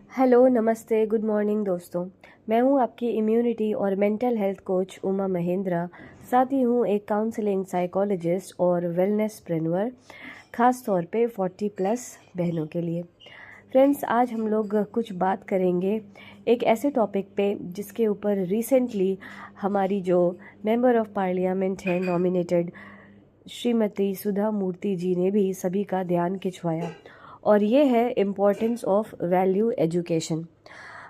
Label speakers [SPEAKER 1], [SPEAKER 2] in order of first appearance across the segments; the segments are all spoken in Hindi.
[SPEAKER 1] हेलो, नमस्ते, गुड मॉर्निंग दोस्तों। मैं हूं आपकी इम्यूनिटी और mental health coach Uma Mahindra. साथ ही हूं एक काउंसलिंग साइकोलॉजिस्ट और वेलनेस ट्रेनर, ख़ास तौर पे 40 प्लस बहनों के लिए। फ्रेंड्स, आज हम लोग कुछ बात करेंगे एक ऐसे टॉपिक पे जिसके ऊपर रिसेंटली हमारी जो मेंबर ऑफ पार्लियामेंट है नॉमिनेटेड श्रीमती सुधा मूर्ति जी ने भी सभी का ध्यान खिंचवाया, और ये है इम्पोर्टेंस ऑफ वैल्यू एजुकेशन।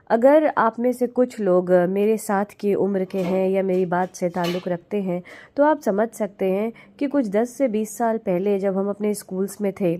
[SPEAKER 1] अगर आप में से कुछ लोग मेरे साथ की उम्र के हैं या मेरी बात से ताल्लुक़ रखते हैं तो आप समझ सकते हैं कि कुछ 10 से 20 साल पहले जब हम अपने स्कूल्स में थे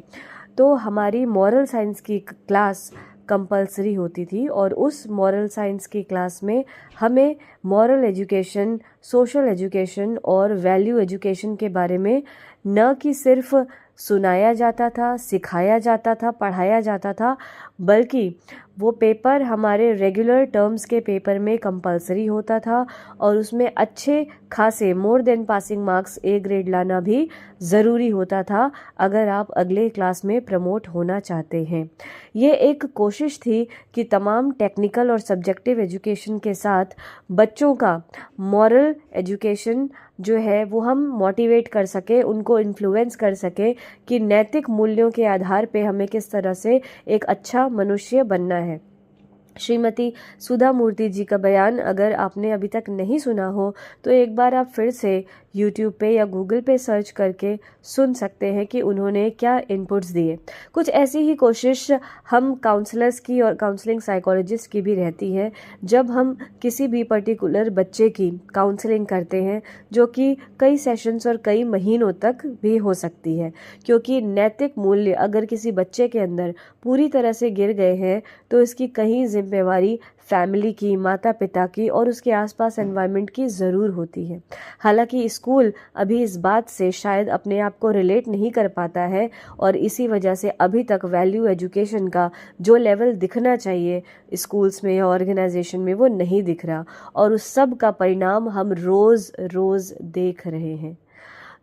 [SPEAKER 1] तो हमारी मॉरल साइंस की क्लास कंपलसरी होती थी, और उस मॉरल साइंस की क्लास में हमें मॉरल एजुकेशन, सोशल एजुकेशन और वैल्यू एजुकेशन के बारे में न कि सिर्फ सुनाया जाता था, सिखाया जाता था, पढ़ाया जाता था, बल्कि वो पेपर हमारे रेगुलर टर्म्स के पेपर में कंपलसरी होता था, और उसमें अच्छे खासे more than passing marks A grade लाना भी ज़रूरी होता था अगर आप अगले क्लास में प्रमोट होना चाहते हैं। ये एक कोशिश थी कि तमाम टेक्निकल और सब्जेक्टिव एजुकेशन के साथ बच्चों का मॉरल एजुकेशन जो है वो हम मोटिवेट कर सके, उनको इन्फ्लुएंस कर सके कि नैतिक मूल्यों के आधार पे हमें किस तरह से एक अच्छा मनुष्य बनना है। श्रीमती सुधा मूर्ति जी का बयान अगर आपने अभी तक नहीं सुना हो तो एक बार आप फिर से यूट्यूब पे या गूगल पे सर्च करके सुन सकते हैं कि उन्होंने क्या इनपुट्स दिए। कुछ ऐसी ही कोशिश हम काउंसलर्स की और काउंसलिंग साइकोलॉजिस्ट की भी रहती है जब हम किसी भी पर्टिकुलर बच्चे की काउंसलिंग करते हैं, जो कि कई सेशंस और कई महीनों तक भी हो सकती है, क्योंकि नैतिक मूल्य अगर किसी बच्चे के अंदर पूरी तरह से गिर गए हैं तो इसकी कहीं जिम्मेवारी फैमिली की, माता पिता की और उसके आसपास एनवायरनमेंट की ज़रूर होती है। हालांकि स्कूल अभी इस बात से शायद अपने आप को रिलेट नहीं कर पाता है, और इसी वजह से अभी तक वैल्यू एजुकेशन का जो लेवल दिखना चाहिए स्कूल्स में या ऑर्गेनाइजेशन में वो नहीं दिख रहा, और उस सब का परिणाम हम रोज़ रोज़ देख रहे हैं।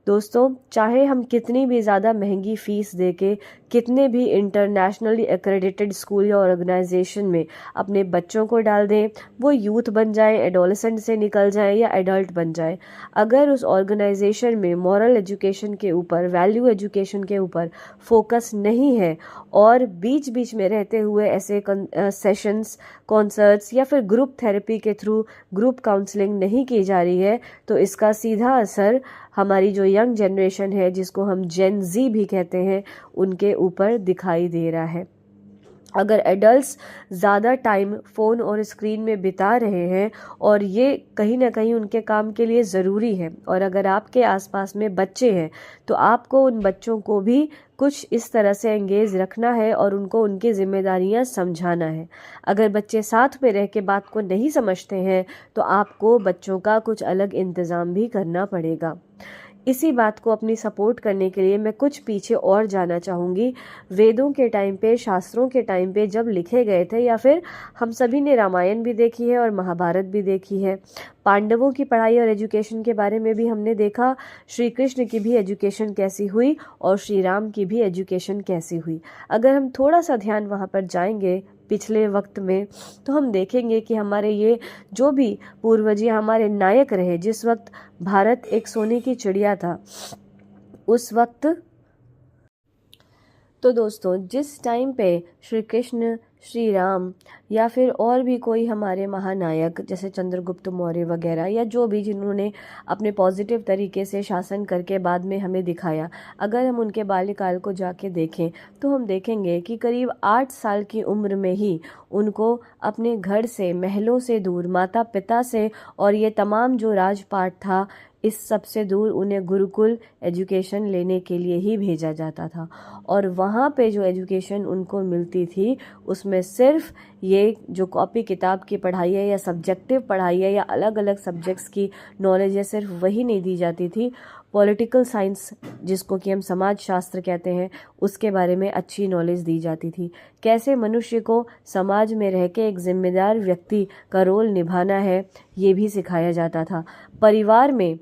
[SPEAKER 1] दोस्तों, चाहे हम कितनी भी ज़्यादा महंगी फ़ीस देके कितने भी इंटरनेशनली एक्रेडिटेड स्कूल या ऑर्गेनाइजेशन में अपने बच्चों को डाल दें, वो यूथ बन जाए, एडोलेसेंट से निकल जाए या एडल्ट बन जाए, अगर उस ऑर्गेनाइजेशन में मॉरल एजुकेशन के ऊपर, वैल्यू एजुकेशन के ऊपर फोकस नहीं है और बीच बीच में रहते हुए ऐसे सेशंस, कॉन्सर्ट्स या फिर ग्रुप थेरेपी के थ्रू ग्रुप काउंसलिंग नहीं की जा रही है, तो इसका सीधा असर हमारी जो यंग जनरेशन है, जिसको हम जेन ज़ी भी कहते हैं, उनके ऊपर दिखाई दे रहा है। अगर एडल्ट्स ज़्यादा टाइम फ़ोन और स्क्रीन में बिता रहे हैं और ये कहीं ना कहीं उनके काम के लिए ज़रूरी है, और अगर आपके आसपास में बच्चे हैं तो आपको उन बच्चों को भी कुछ इस तरह से एंगेज रखना है और उनको उनकी जिम्मेदारियां समझाना है। अगर बच्चे साथ में रह के बात को नहीं समझते हैं तो आपको बच्चों का कुछ अलग इंतज़ाम भी करना पड़ेगा। इसी बात को अपनी सपोर्ट करने के लिए मैं कुछ पीछे और जाना चाहूँगी। वेदों के टाइम पे, शास्त्रों के टाइम पे जब लिखे गए थे, या फिर हम सभी ने रामायण भी देखी है और महाभारत भी देखी है, पांडवों की पढ़ाई और एजुकेशन के बारे में भी हमने देखा, श्री कृष्ण की भी एजुकेशन कैसी हुई और श्री राम की भी एजुकेशन कैसी हुई। अगर हम थोड़ा सा ध्यान वहाँ पर जाएंगे पिछले वक्त में, तो हम देखेंगे कि हमारे ये जो भी पूर्वज या हमारे नायक रहे, जिस वक्त भारत एक सोने की चिड़िया था, उस वक्त तो दोस्तों जिस टाइम पे श्री कृष्ण, श्री राम या फिर और भी कोई हमारे महानायक जैसे चंद्रगुप्त मौर्य वगैरह, या जो भी जिन्होंने अपने पॉजिटिव तरीके से शासन करके बाद में हमें दिखाया, अगर हम उनके बाल्यकाल को जाके देखें तो हम देखेंगे कि करीब 8 साल की उम्र में ही उनको अपने घर से, महलों से दूर, माता पिता से और ये तमाम जो राजपाट था, इस सब से दूर उन्हें गुरुकुल एजुकेशन लेने के लिए ही भेजा जाता था। और वहाँ पे जो एजुकेशन उनको मिलती थी उसमें सिर्फ ये जो कॉपी किताब की पढ़ाई है या सब्जेक्टिव पढ़ाई है या अलग अलग सब्जेक्ट्स की नॉलेज है, सिर्फ वही नहीं दी जाती थी। पॉलिटिकल साइंस, जिसको कि हम समाज शास्त्र कहते हैं, उसके बारे में अच्छी नॉलेज दी जाती थी। कैसे मनुष्य को समाज में रह के एक जिम्मेदार व्यक्ति का रोल निभाना है, ये भी सिखाया जाता था। परिवार में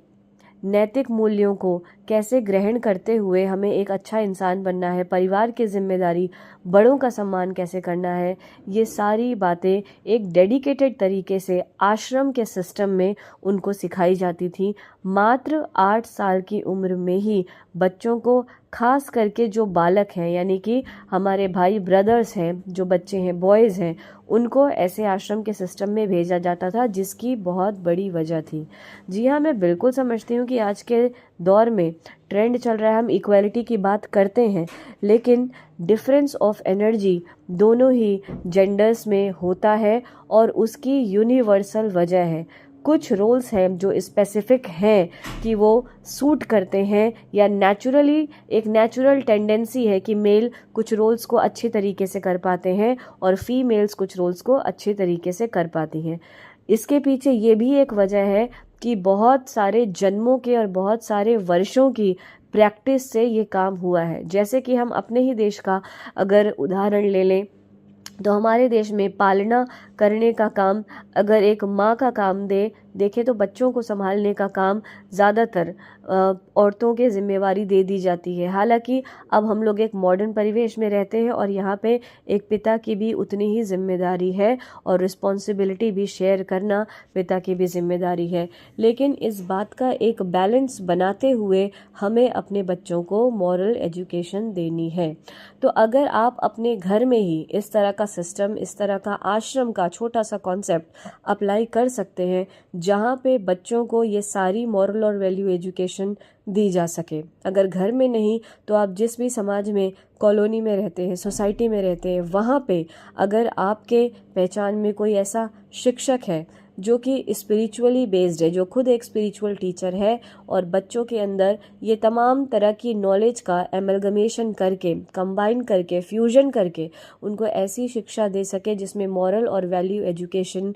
[SPEAKER 1] नैतिक मूल्यों को कैसे ग्रहण करते हुए हमें एक अच्छा इंसान बनना है, परिवार की जिम्मेदारी, बड़ों का सम्मान कैसे करना है, ये सारी बातें एक डेडिकेटेड तरीके से आश्रम के सिस्टम में उनको सिखाई जाती थी। मात्र 8 साल की उम्र में ही बच्चों को, खास करके जो बालक हैं यानी कि हमारे भाई ब्रदर्स हैं, जो बच्चे हैं, बॉयज़ हैं, उनको ऐसे आश्रम के सिस्टम में भेजा जाता था, जिसकी बहुत बड़ी वजह थी। जी हाँ, मैं बिल्कुल समझती हूँ कि आज के दौर में ट्रेंड चल रहा है, हम इक्वालिटी की बात करते हैं, लेकिन डिफरेंस ऑफ एनर्जी दोनों ही जेंडर्स में होता है और उसकी यूनिवर्सल वजह है। कुछ रोल्स हैं जो स्पेसिफिक हैं कि वो सूट करते हैं, या नेचुरली एक नेचुरल टेंडेंसी है कि मेल कुछ रोल्स को अच्छे तरीके से कर पाते हैं और फीमेल्स कुछ रोल्स को अच्छे तरीके से कर पाती हैं। इसके पीछे ये भी एक वजह है कि बहुत सारे जन्मों के और बहुत सारे वर्षों की प्रैक्टिस से ये काम हुआ है। जैसे कि हम अपने ही देश का अगर उदाहरण ले लें, तो हमारे देश में पालना करने का काम अगर एक माँ का काम देखें तो बच्चों को संभालने का काम ज़्यादातर औरतों के जिम्मेवारी दे दी जाती है। हालांकि अब हम लोग एक मॉडर्न परिवेश में रहते हैं और यहाँ पे एक पिता की भी उतनी ही जिम्मेदारी है और रिस्पॉन्सिबिलिटी भी शेयर करना पिता की भी जिम्मेदारी है। लेकिन इस बात का एक बैलेंस बनाते हुए हमें अपने बच्चों को मॉरल एजुकेशन देनी है। तो अगर आप अपने घर में ही इस तरह का सिस्टम, इस तरह का आश्रम का छोटा सा कॉन्सेप्ट अप्लाई कर सकते हैं, जहाँ पे बच्चों को ये सारी मॉरल और वैल्यू एजुकेशन दी जा सके। अगर घर में नहीं तो आप जिस भी समाज में, कॉलोनी में रहते हैं, सोसाइटी में रहते हैं, वहाँ पे अगर आपके पहचान में कोई ऐसा शिक्षक है जो कि स्पिरिचुअली बेस्ड है, जो खुद एक स्पिरिचुअल टीचर है और बच्चों के अंदर ये तमाम तरह की नॉलेज का एमलगमेशन करके, कंबाइन करके, फ्यूजन करके उनको ऐसी शिक्षा दे सके जिसमें मॉरल और वैल्यू एजुकेशन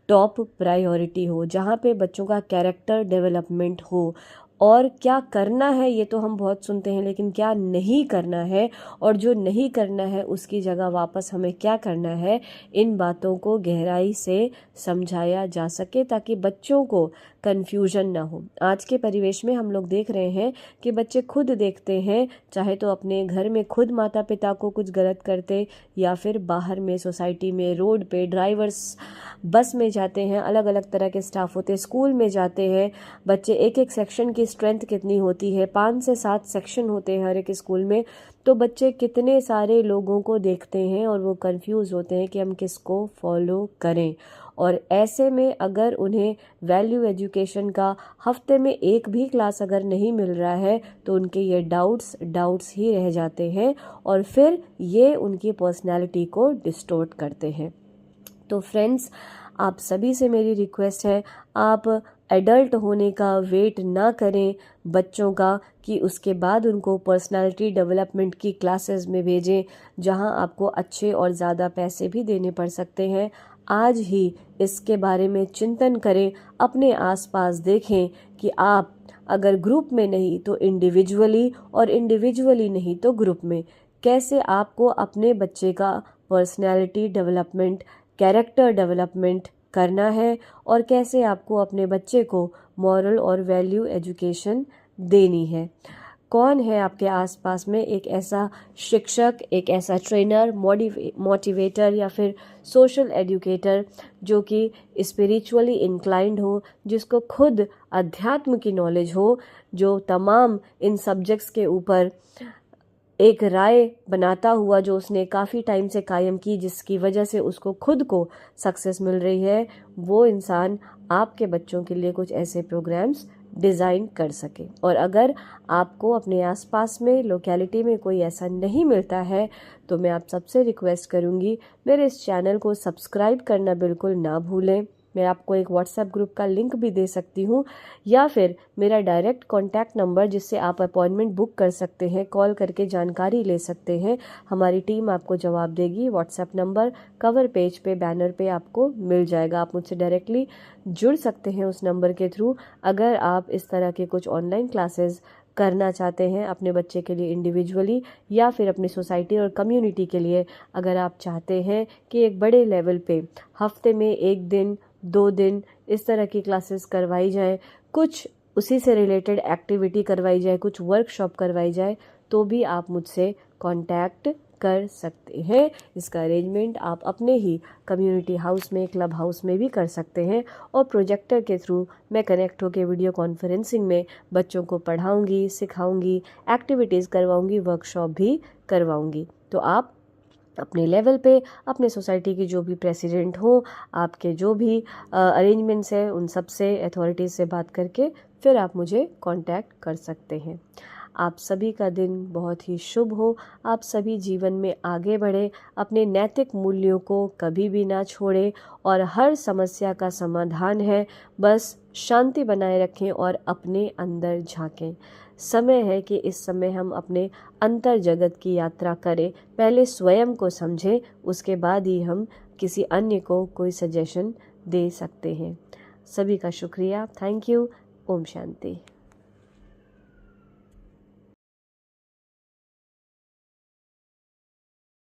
[SPEAKER 1] टॉप प्रायोरिटी हो, जहाँ पे बच्चों का कैरेक्टर डेवलपमेंट हो। और क्या करना है ये तो हम बहुत सुनते हैं, लेकिन क्या नहीं करना है और जो नहीं करना है उसकी जगह वापस हमें क्या करना है, इन बातों को गहराई से समझाया जा सके ताकि बच्चों को कन्फ्यूजन ना हो। आज के परिवेश में हम लोग देख रहे हैं कि बच्चे खुद देखते हैं, चाहे तो अपने घर में खुद माता पिता को कुछ गलत करते, या फिर बाहर में सोसाइटी में, रोड पे, ड्राइवर्स बस में जाते हैं, अलग अलग तरह के स्टाफ होते हैं, स्कूल में जाते हैं बच्चे, एक एक सेक्शन की स्ट्रेंथ कितनी होती है, 5 से 7 सेक्शन होते हैं हर एक स्कूल में, तो बच्चे कितने सारे लोगों को देखते हैं और वो कंफ्यूज होते हैं कि हम किसको फॉलो करें। और ऐसे में अगर उन्हें वैल्यू एजुकेशन का हफ्ते में एक भी क्लास अगर नहीं मिल रहा है तो उनके ये डाउट्स ही रह जाते हैं और फिर ये उनकी पर्सनैलिटी को डिस्टॉर्ट करते हैं। तो फ्रेंड्स, आप सभी से मेरी रिक्वेस्ट है, आप एडल्ट होने का वेट ना करें बच्चों का कि उसके बाद उनको पर्सनालिटी डेवलपमेंट की क्लासेस में भेजें, जहां आपको अच्छे और ज़्यादा पैसे भी देने पड़ सकते हैं। आज ही इसके बारे में चिंतन करें, अपने आसपास देखें कि आप अगर ग्रुप में नहीं तो इंडिविजुअली, और इंडिविजुअली नहीं तो ग्रुप में, कैसे आपको अपने बच्चे का पर्सनालिटी डेवलपमेंट, कैरेक्टर डेवलपमेंट करना है और कैसे आपको अपने बच्चे को मॉरल और वैल्यू एजुकेशन देनी है। कौन है आपके आसपास में एक ऐसा शिक्षक, एक ऐसा ट्रेनर, मोटिवेटर या फिर सोशल एजुकेटर जो कि स्पिरिचुअली इंक्लाइंड हो, जिसको खुद अध्यात्म की नॉलेज हो, जो तमाम इन सब्जेक्ट्स के ऊपर एक राय बनाता हुआ, जो उसने काफ़ी टाइम से कायम की, जिसकी वजह से उसको खुद को सक्सेस मिल रही है, वो इंसान आपके बच्चों के लिए कुछ ऐसे प्रोग्राम्स डिज़ाइन कर सके। और अगर आपको अपने आसपास में, लोकेलिटी में कोई ऐसा नहीं मिलता है तो मैं आप सबसे रिक्वेस्ट करूँगी, मेरे इस चैनल को सब्सक्राइब करना बिल्कुल ना भूलें। मैं आपको एक व्हाट्सएप ग्रुप का लिंक भी दे सकती हूँ, या फिर मेरा डायरेक्ट कॉन्टैक्ट नंबर जिससे आप अपॉइंटमेंट बुक कर सकते हैं, कॉल करके जानकारी ले सकते हैं। हमारी टीम आपको जवाब देगी। व्हाट्सएप नंबर कवर पेज पे, बैनर पे आपको मिल जाएगा। आप मुझसे डायरेक्टली जुड़ सकते हैं उस नंबर के थ्रू, अगर आप इस तरह के कुछ ऑनलाइन क्लासेस करना चाहते हैं अपने बच्चे के लिए इंडिविजुअली, या फिर अपनी सोसाइटी और कम्युनिटी के लिए अगर आप चाहते हैं कि एक बड़े लेवल पे हफ्ते में 1 दिन 2 दिन इस तरह की क्लासेस करवाई जाए, कुछ उसी से रिलेटेड एक्टिविटी करवाई जाए, कुछ वर्कशॉप करवाई जाए, तो भी आप मुझसे कांटेक्ट कर सकते हैं। इसका अरेंजमेंट आप अपने ही कम्युनिटी हाउस में, क्लब हाउस में भी कर सकते हैं। और प्रोजेक्टर के थ्रू मैं कनेक्ट होकर वीडियो कॉन्फ्रेंसिंग में बच्चों को पढ़ाऊंगी, सिखाऊंगी, एक्टिविटीज़ करवाऊंगी, वर्कशॉप भी करवाऊंगी। तो आप अपने लेवल पे, अपने सोसाइटी की जो भी प्रेसिडेंट हो, आपके जो भी अरेंजमेंट्स हैं, उन सब से, अथॉरिटीज़ से बात करके फिर आप मुझे कांटेक्ट कर सकते हैं। आप सभी का दिन बहुत ही शुभ हो। आप सभी जीवन में आगे बढ़े, अपने नैतिक मूल्यों को कभी भी ना छोड़ें और हर समस्या का समाधान है, बस शांति बनाए रखें और अपने अंदर झांकें। समय है कि इस समय हम अपने अंतर जगत की यात्रा करें। पहले स्वयं को समझें, उसके बाद ही हम किसी अन्य को कोई सजेशन दे सकते हैं। सभी का शुक्रिया। Thank you. ओम शांति।